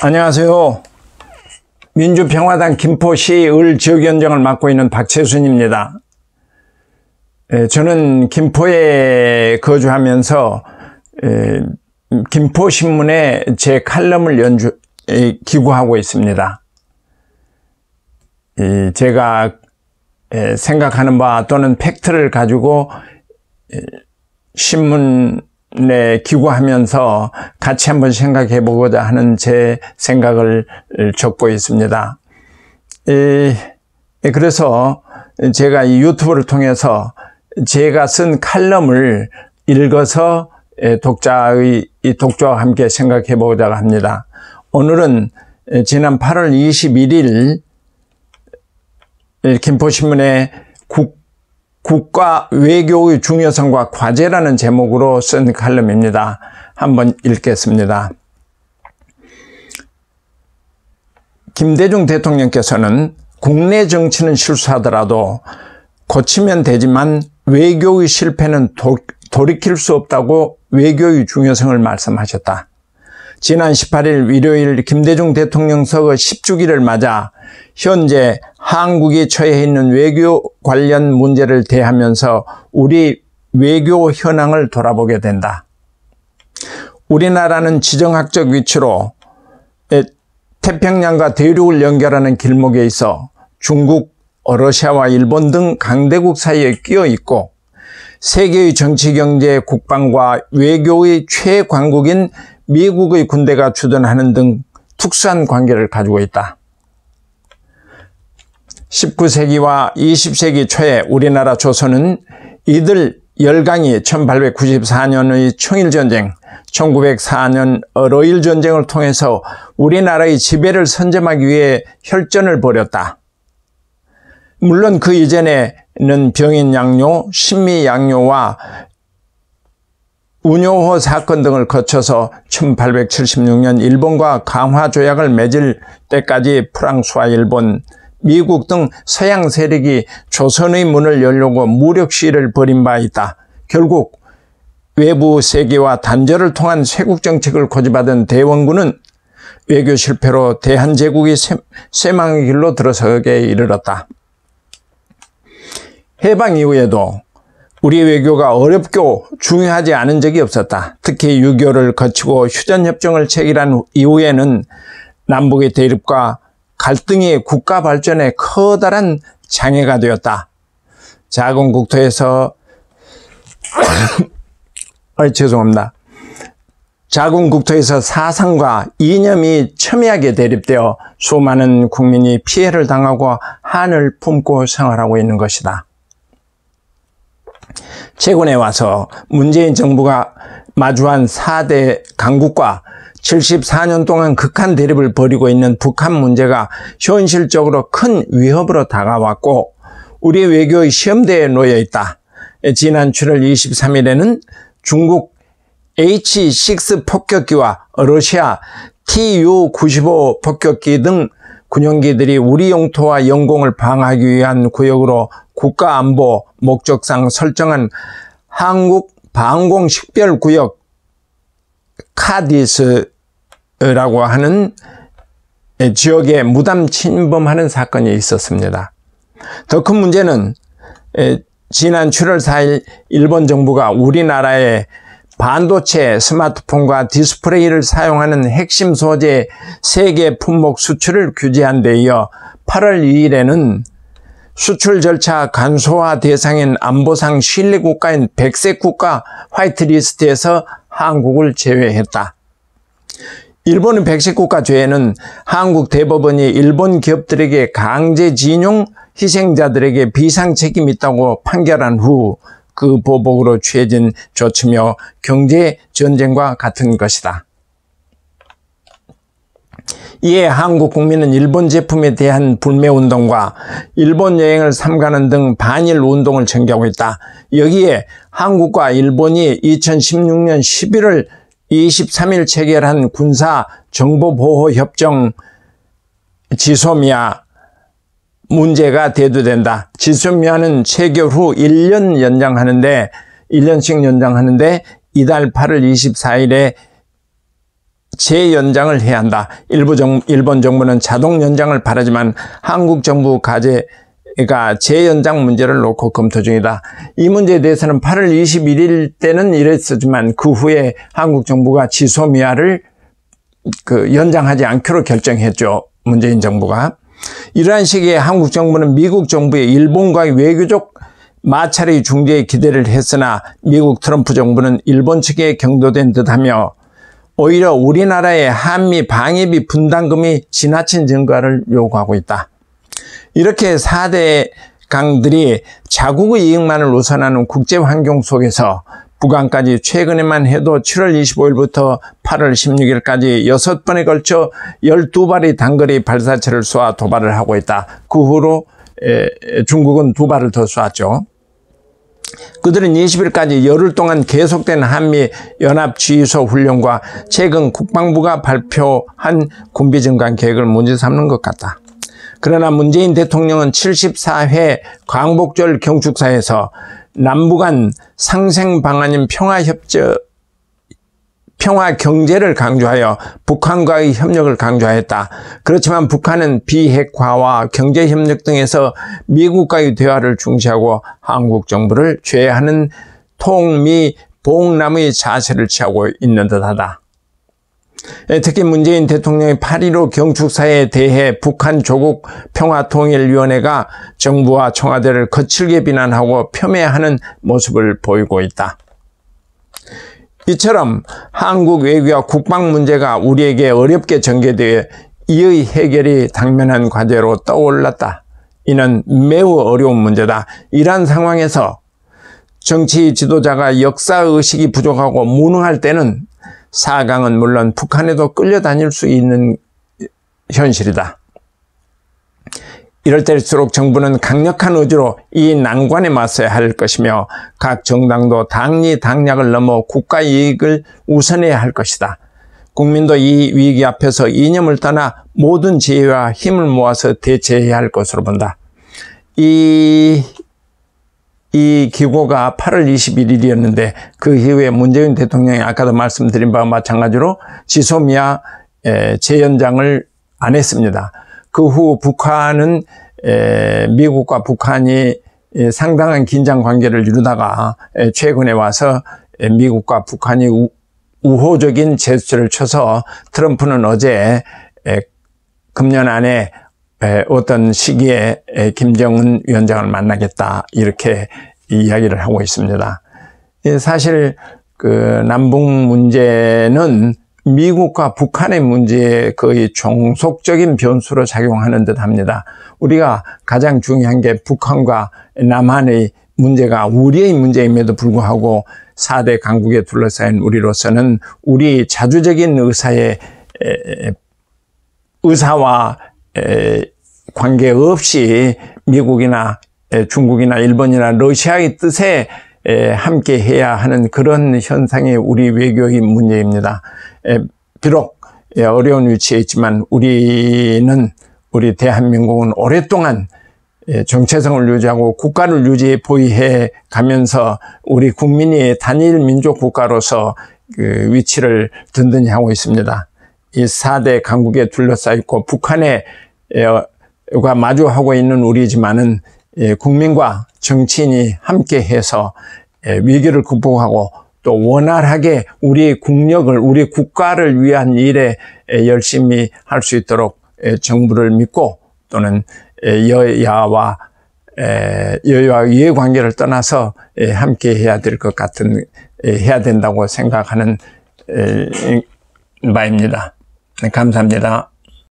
안녕하세요. 민주평화당 김포시 을 지역위원장을 맡고 있는 박채순입니다. 저는 김포에 거주하면서 김포신문에 제 칼럼을 기고하고 있습니다. 제가 생각하는 바 또는 팩트를 가지고 신문에 기고하면서 같이 한번 생각해 보고자 하는 제 생각을 적고 있습니다. 그래서 제가 이 유튜브를 통해서 제가 쓴 칼럼을 읽어서 독자와 함께 생각해 보고자 합니다. 오늘은 지난 8월 21일 김포신문에 국가 외교의 중요성과 과제라는 제목으로 쓴 칼럼입니다. 한번 읽겠습니다. 김대중 대통령께서는 국내 정치는 실수하더라도 고치면 되지만 외교의 실패는 돌이킬 수 없다고 외교의 중요성을 말씀하셨다. 지난 18일 일요일 김대중 대통령서거 10주기를 맞아 현재 한국이 처해 있는 외교 관련 문제를 대하면서 우리 외교 현황을 돌아보게 된다. 우리나라는 지정학적 위치로 태평양과 대륙을 연결하는 길목에 있어 중국, 러시아와 일본 등 강대국 사이에 끼어 있고 세계의 정치, 경제, 국방과 외교의 최강국인 미국의 군대가 주둔하는 등 특수한 관계를 가지고 있다. 19세기와 20세기 초에 우리나라 조선은 이들 열강이 1894년의 청일전쟁, 1904년 러일전쟁을 통해서 우리나라의 지배를 선점하기 위해 혈전을 벌였다. 물론 그 이전에는 병인양요, 신미양요와 운요호 사건 등을 거쳐서 1876년 일본과 강화조약을 맺을 때까지 프랑스와 일본, 미국 등 서양 세력이 조선의 문을 열려고 무력 시위를 벌인 바 있다. 결국 외부 세계와 단절을 통한 쇄국 정책을 고집하던 대원군은 외교 실패로 대한제국이 쇠망의 길로 들어서게 이르렀다. 해방 이후에도 우리 외교가 어렵고 중요하지 않은 적이 없었다. 특히 6.25를 거치고 휴전협정을 체결한 이후에는 남북의 대립과 갈등이 국가 발전에 커다란 장애가 되었다. 작은 국토에서 작은 국토에서 사상과 이념이 첨예하게 대립되어 수많은 국민이 피해를 당하고 한을 품고 생활하고 있는 것이다. 최근에 와서 문재인 정부가 마주한 4대 강국과 74년 동안 극한 대립을 벌이고 있는 북한 문제가 현실적으로 큰 위협으로 다가왔고 우리 외교의 시험대에 놓여 있다. 지난 7월 23일에는 중국 H-6 폭격기와 러시아 Tu-95 폭격기 등 군용기들이 우리 영토와 영공을 방어하기 위한 구역으로 국가안보 목적상 설정한 한국 방공식별구역 카디스라고 하는 지역에 무단 침범하는 사건이 있었습니다. 더 큰 문제는 지난 7월 4일 일본 정부가 우리나라에 반도체, 스마트폰과 디스플레이를 사용하는 핵심 소재 세계 품목 수출을 규제한 데 이어 8월 2일에는 수출 절차 간소화 대상인 안보상 신뢰 국가인 백색 국가 화이트리스트에서 한국을 제외했다. 일본의 백색 국가 제외는 한국 대법원이 일본 기업들에게 강제징용 희생자들에게 비상 책임이 있다고 판결한 후 그 보복으로 취해진 조치며 경제 전쟁과 같은 것이다. 이에 한국 국민은 일본 제품에 대한 불매운동과 일본 여행을 삼가는 등 반일 운동을 전개하고 있다. 여기에 한국과 일본이 2016년 11월 23일 체결한 군사정보보호협정 지소미아 문제가 대두된다. 지소미아는 체결 후 1년씩 연장하는데 이달 8월 24일에 재연장을 해야 한다. 일본 정부는 자동 연장을 바라지만 한국 정부 가제가 재연장 문제를 놓고 검토 중이다. 이 문제에 대해서는 8월 21일 때는 이랬었지만 그 후에 한국 정부가 지소미아를 연장하지 않기로 결정했죠. 문재인 정부가. 이러한 시기에 한국 정부는 미국 정부의 일본과의 외교적 마찰의 중재에 기대를 했으나 미국 트럼프 정부는 일본 측에 경도된 듯하며 오히려 우리나라의 한미 방위비 분담금이 지나친 증가를 요구하고 있다. 이렇게 4대 강들이 자국의 이익만을 우선하는 국제 환경 속에서 북한까지 최근에만 해도 7월 25일부터 8월 16일까지 6번에 걸쳐 12발의 단거리 발사체를 쏘아 도발을 하고 있다. 그 후로 중국은 2발을 더 쏘았죠. 그들은 20일까지 열흘 동안 계속된 한미 연합지휘소 훈련과 최근 국방부가 발표한 군비 증강 계획을 문제 삼는 것 같다. 그러나 문재인 대통령은 74회 광복절 경축사에서 남북한 상생 방안인 평화 경제를 강조하여 북한과의 협력을 강조하였다. 그렇지만 북한은 비핵화와 경제협력 등에서 미국과의 대화를 중시하고 한국 정부를 제외하는 통미 봉남의 자세를 취하고 있는 듯하다. 특히 문재인 대통령의 8.15 경축사에 대해 북한 조국 평화통일위원회가 정부와 청와대를 거칠게 비난하고 폄훼하는 모습을 보이고 있다. 이처럼 한국 외교와 국방 문제가 우리에게 어렵게 전개되어 이의 해결이 당면한 과제로 떠올랐다. 이는 매우 어려운 문제다. 이러한 상황에서 정치 지도자가 역사의식이 부족하고 무능할 때는 4강은 물론 북한에도 끌려다닐 수 있는 현실이다. 이럴 때일수록 정부는 강력한 의지로 이 난관에 맞서야 할 것이며 각 정당도 당리 당략을 넘어 국가 이익을 우선해야 할 것이다. 국민도 이 위기 앞에서 이념을 떠나 모든 지혜와 힘을 모아서 대처해야 할 것으로 본다. 이 기고가 8월 21일이었는데 그 이후에 문재인 대통령이 아까도 말씀드린 바와 마찬가지로 지소미아 재연장을 안 했습니다. 그 후 북한은 미국과 북한이 상당한 긴장 관계를 이루다가 최근에 와서 미국과 북한이 우호적인 제스처를 쳐서 트럼프는 어제 금년 안에 어떤 시기에 김정은 위원장을 만나겠다 이렇게 이야기를 하고 있습니다. 사실 남북 문제는 미국과 북한의 문제에 거의 종속적인 변수로 작용하는 듯 합니다. 우리가 가장 중요한 게 북한과 남한의 문제가 우리의 문제임에도 불구하고 4대 강국에 둘러싸인 우리로서는 우리 자주적인 의사와 관계없이 미국이나 중국이나 일본이나 러시아의 뜻에 함께 해야 하는 그런 현상이 우리 외교의 문제입니다. 비록 어려운 위치에 있지만 우리 대한민국은 오랫동안 정체성을 유지하고 국가를 보위해 가면서 우리 국민이 단일 민족 국가로서 그 위치를 든든히 하고 있습니다. 이 4대 강국에 둘러싸있고 북한과 마주하고 있는 우리지만은 국민과 정치인이 함께해서 위기를 극복하고 또 원활하게 우리 국력을, 우리 국가를 위한 일에 열심히 할 수 있도록 정부를 믿고 또는 여야와 이해관계를 떠나서 함께 해야 될 것 같은, 해야 된다고 생각하는 바입니다. 감사합니다.